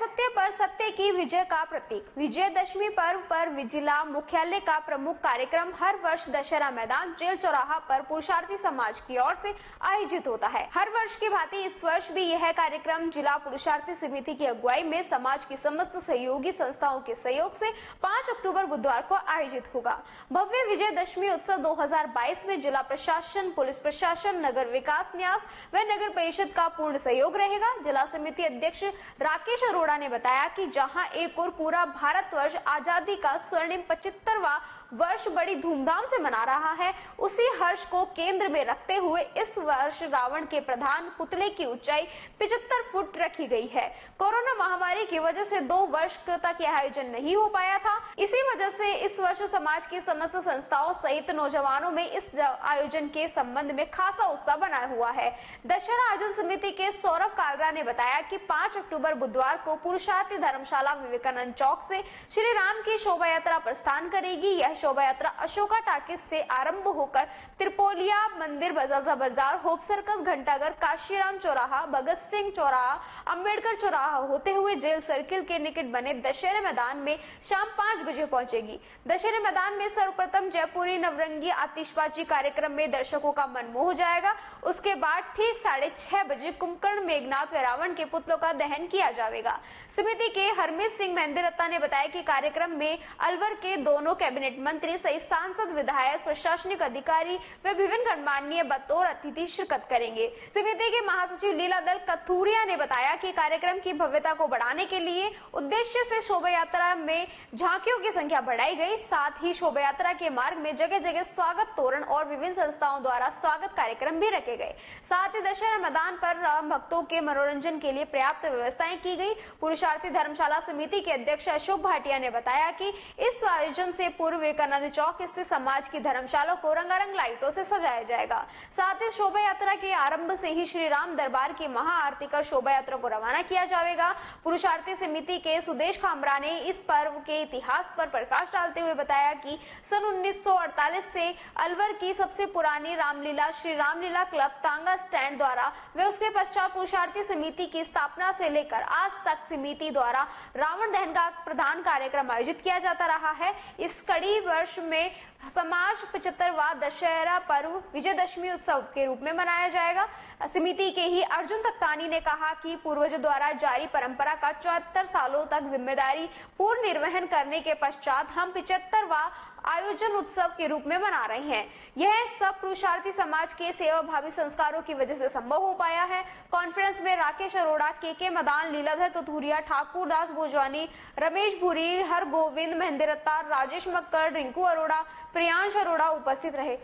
असत्य पर सत्य की विजय का प्रतीक विजयदशमी पर्व पर जिला मुख्यालय का प्रमुख कार्यक्रम हर वर्ष दशहरा मैदान जेल चौराहा पर पुरुषार्थी समाज की ओर से आयोजित होता है। हर वर्ष की भांति इस वर्ष भी यह कार्यक्रम जिला पुरुषार्थी समिति की अगुवाई में समाज की समस्त सहयोगी संस्थाओं के सहयोग से 5 अक्टूबर बुधवार को आयोजित होगा। भव्य विजयदशमी उत्सव 2022 में जिला प्रशासन, पुलिस प्रशासन, नगर विकास न्यास व नगर परिषद का पूर्ण सहयोग रहेगा। जिला समिति अध्यक्ष राकेश अरोड़ा ने बताया कि जहां एक और पूरा भारतवर्ष आजादी का स्वर्णिम 75वां वर्ष बड़ी धूमधाम से मना रहा है, उसी हर्ष को केंद्र में रखते हुए इस वर्ष रावण के प्रधान पुतले की ऊंचाई 75 फुट रखी गई है। कोरोना महामारी की वजह से 2 वर्ष तक यह आयोजन नहीं हो पाया था। इसी वजह से इस वर्ष समाज की समस्त संस्थाओं सहित नौजवानों में इस आयोजन के संबंध में खासा उत्साह बना हुआ है। दशहरा आयोजन समिति के सौरभ कालरा ने बताया कि 5 अक्टूबर बुधवार को पुरुषार्थी धर्मशाला विवेकानंद चौक से श्री राम की शोभा यात्रा प्रस्थान करेगी। यह शोभा यात्रा अशोका टाकिस से आरंभ होकर त्रिपोलिया मंदिर, बाजार, होप सर्कस, घंटाघर, काशीराम चौराहा, भगत सिंह चौराहा, अंबेडकर चौराहा होते हुए जेल सर्किल के निकट बने दशहरे मैदान में शाम 5 बजे पहुंचेगी। दशहरे मैदान में सर्वप्रथम जयपुरी नवरंगी आतिशबाजी कार्यक्रम में दर्शकों का मन मोह जाएगा। उसके बाद ठीक 6:30 बजे कुंभकर्ण, मेघनाथ व रावण के पुतलों का दहन किया जाएगा। समिति के हरमीत सिंह मेहंदीरत्ता ने बताया कि कार्यक्रम में अलवर के दोनों कैबिनेट मंत्री सहित सांसद, विधायक, प्रशासनिक अधिकारी व विभिन्न गणमान्य बतौर अतिथि शिरकत करेंगे। समिति के महासचिव लीलाधर कथूरिया ने बताया कि कार्यक्रम की भव्यता को बढ़ाने के लिए उद्देश्य से शोभा यात्रा में झांकियों की संख्या बढ़ाई गई। साथ ही शोभा यात्रा के मार्ग में जगह जगह स्वागत तोरण और विभिन्न संस्थाओं द्वारा स्वागत कार्यक्रम भी रखे गए। साथ ही दशहरा मैदान पर राम भक्तों के मनोरंजन के लिए पर्याप्त व्यवस्थाएं की गई। पुरुषार्थी धर्मशाला समिति के अध्यक्ष अशोक भाटिया ने बताया कि इस आयोजन से पूर्व विवेकानंद चौक स्थित समाज की धर्मशाला को रंगारंग लाइटों से सजाया जाएगा। साथ ही शोभा यात्रा के आरंभ से ही श्री राम दरबार की महाआरती कर शोभा यात्रा को रवाना किया जाएगा। पुरुषार्थी समिति के सुदेश खामरा ने इस पर्व के इतिहास पर प्रकाश डालते हुए बताया कि सन 1948 से अलवर की सबसे पुरानी रामलीला श्री रामलीला क्लब तांगा स्टैंड द्वारा व उसके पश्चात पुरुषार्थी समिति की स्थापना से लेकर आज तक समिति द्वारा रावण दहन का प्रधान कार्यक्रम आयोजित किया जाता रहा है। इस कड़ी वर्ष में समाज 75वां दशहरा पर्व विजयदशमी उत्सव के रूप में मनाया जाएगा। समिति के ही अर्जुन तख्तानी ने कहा कि पूर्वजों द्वारा जारी परंपरा का 74 सालों तक जिम्मेदारी पूर्ण निर्वहन करने के पश्चात हम 75वां आयोजन उत्सव के रूप में मना रहे हैं। यह सब पुरुषार्थी समाज के सेवा भावी संस्कारों की वजह से संभव हो पाया है। कॉन्फ्रेंस में राकेश अरोड़ा, के मदान, लीलाधर कथूरिया, ठाकुर दास भोजवानी, रमेश भूरी, हर गोविंद मेहंदीरत्ता, राजेश मक्कड़, रिंकू अरोड़ा, प्रियांश अरोड़ा उपस्थित रहे।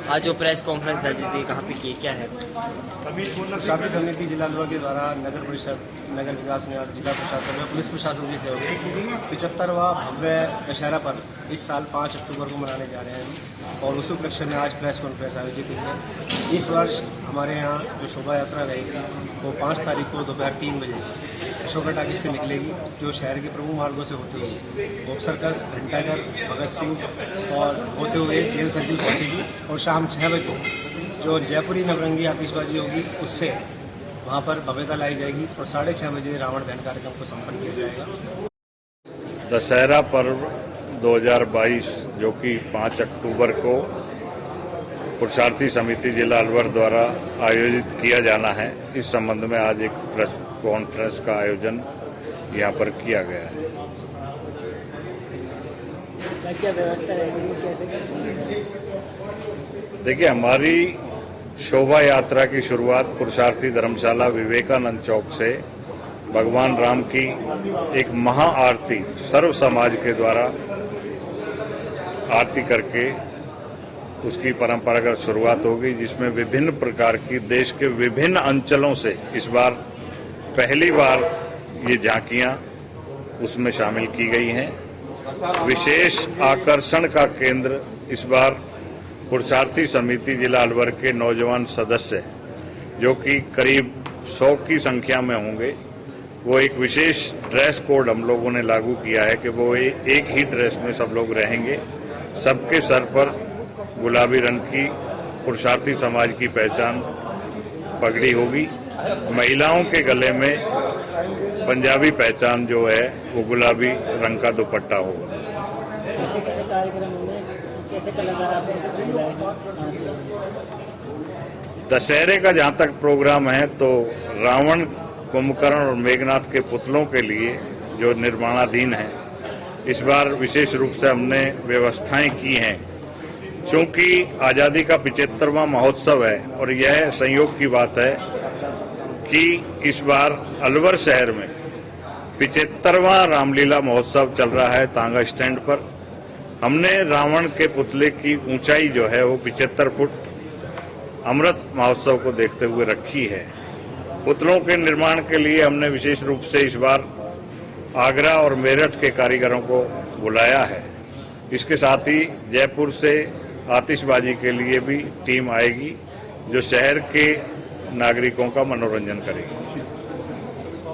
आज जो प्रेस कॉन्फ्रेंस आयोजित हुई, कहाँ पे की, क्या है? पुरुषार्थी समिति जिला अलवर के द्वारा नगर परिषद, नगर विकास न्यास, जिला प्रशासन व पुलिस प्रशासन के सहयोग से 75वां भव्य दशहरा पर्व इस साल 5 अक्टूबर को मनाने जा रहे हैं और उस उपलक्ष्य में आज प्रेस कॉन्फ्रेंस आयोजित हुई है। इस वर्ष हमारे यहाँ जो शोभा यात्रा रहेगी वो 5 तारीख को दोपहर 3 बजे अशोका टाकिस से निकलेगी, जो शहर के प्रमुख मार्गों से होती हुई होप सर्कस, घंटाघर, भगत सिंह और होते हुए जेल सर्किल पहुंचेगी और शाम 6 बजे जो जयपुरी नवरंगी आतिशबाजी होगी उससे वहां पर भव्यता लाई जाएगी और 6:30 बजे रावण दहन कार्यक्रम को संपन्न किया जाएगा। दशहरा पर्व 2022 जो कि 5 अक्टूबर को पुरुषार्थी समिति जिला अलवर द्वारा आयोजित किया जाना है, इस संबंध में आज एक प्रेस कॉन्फ्रेंस का आयोजन यहाँ पर किया गया है। क्या व्यवस्था रहेगी, कैसे? देखिए, हमारी शोभा यात्रा की शुरुआत पुरुषार्थी धर्मशाला विवेकानंद चौक से भगवान राम की एक महाआरती सर्व समाज के द्वारा आरती करके उसकी परंपरागत शुरुआत होगी, जिसमें विभिन्न प्रकार की देश के विभिन्न अंचलों से इस बार पहली बार ये झांकियां उसमें शामिल की गई हैं। विशेष आकर्षण का केंद्र इस बार पुरुषार्थी समिति जिला अलवर के नौजवान सदस्य जो कि करीब 100 की संख्या में होंगे, वो एक विशेष ड्रेस कोड हम लोगों ने लागू किया है कि वो एक ही ड्रेस में सब लोग रहेंगे। सबके सर पर गुलाबी रंग की पुरुषार्थी समाज की पहचान पगड़ी होगी। महिलाओं के गले में पंजाबी पहचान जो है वो गुलाबी रंग का दुपट्टा होगा। कैसे कैसे कार्यक्रम होंगे, कैसे कलाकार आपको बुलाएंगे? दशहरे का जहां तक प्रोग्राम है तो रावण, कुंभकर्ण और मेघनाथ के पुतलों के लिए जो निर्माणाधीन है, इस बार विशेष रूप से हमने व्यवस्थाएं की हैं। चूंकि आजादी का 75वां महोत्सव है और यह संयोग की बात है कि इस बार अलवर शहर में 75वां रामलीला महोत्सव चल रहा है तांगा स्टैंड पर। हमने रावण के पुतले की ऊंचाई जो है वो 75 फुट अमृत महोत्सव को देखते हुए रखी है। पुतलों के निर्माण के लिए हमने विशेष रूप से इस बार आगरा और मेरठ के कारीगरों को बुलाया है। इसके साथ ही जयपुर से आतिशबाजी के लिए भी टीम आएगी जो शहर के नागरिकों का मनोरंजन करेगी।